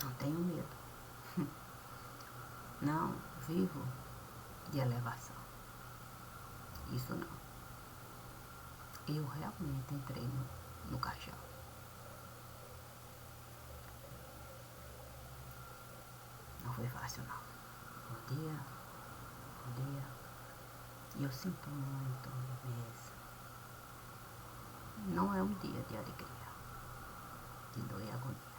Não tenho medo. Não vivo de elevação. Isso não. Eu realmente entrei no caixão. Não foi fácil não. Um dia. E eu sinto muito mesmo. Não é um dia de alegria, de dor e agonia.